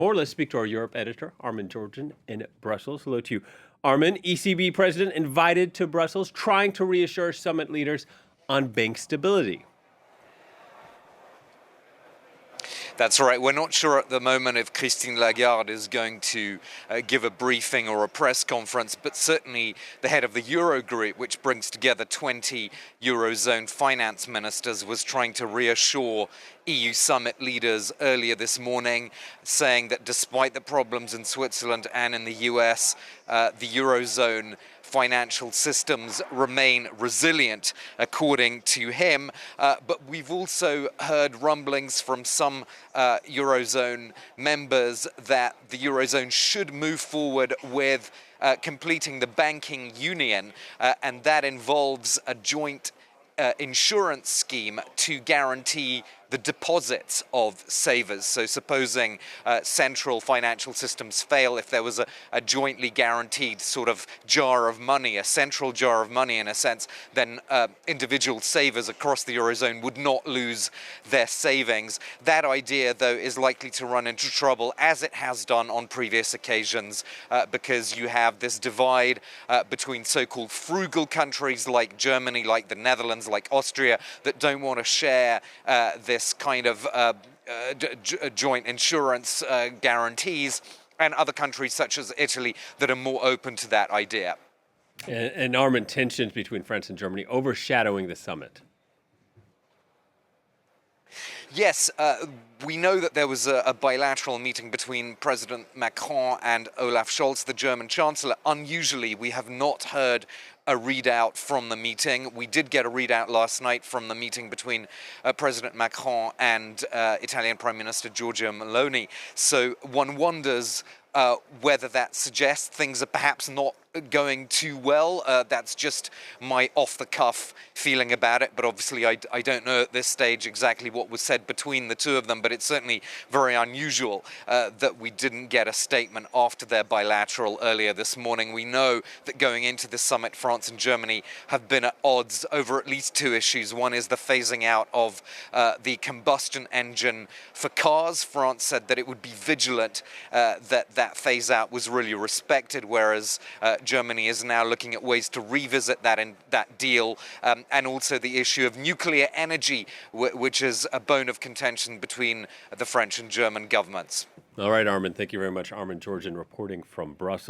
Or let's speak to our Europe editor, Armen Georgian in Brussels. Hello to you. Armen, ECB president invited to Brussels, trying to reassure summit leaders on bank stability. That's right. We're not sure at the moment if Christine Lagarde is going to give a briefing or a press conference, but certainly the head of the Eurogroup, which brings together 20 Eurozone finance ministers, was trying to reassure EU summit leaders earlier this morning, saying that despite the problems in Switzerland and in the US, the Eurozone financial systems remain resilient, according to him. But we've also heard rumblings from some Eurozone members that the Eurozone should move forward with completing the banking union, and that involves a joint insurance scheme to guarantee the deposits of savers. So supposing central financial systems fail, if there was a jointly guaranteed sort of jar of money, a central jar of money in a sense, then individual savers across the Eurozone would not lose their savings. That idea, though, is likely to run into trouble, as it has done on previous occasions, because you have this divide between so-called frugal countries like Germany, like the Netherlands, like Austria, that don't want to share this kind of joint insurance guarantees, and other countries such as Italy that are more open to that idea. And Armen, tensions between France and Germany overshadowing the summit. Yes, we know that there was a bilateral meeting between President Macron and Olaf Scholz, the German Chancellor. Unusually, we have not heard a readout from the meeting. We did get a readout last night from the meeting between President Macron and Italian Prime Minister Giorgia Meloni. So one wonders whether that suggests things are perhaps not going too well. That's just my off-the-cuff feeling about it, but obviously I don't know at this stage exactly what was said between the two of them, but it's certainly very unusual that we didn't get a statement after their bilateral earlier this morning. We know that going into this summit, France and Germany have been at odds over at least two issues. One is the phasing out of the combustion engine for cars. France said that it would be vigilant that phase out was really respected, whereas Germany is now looking at ways to revisit that deal, and also the issue of nuclear energy, which is a bone of contention between the French and German governments. All right, Armen, thank you very much. Armen Georgian reporting from Brussels.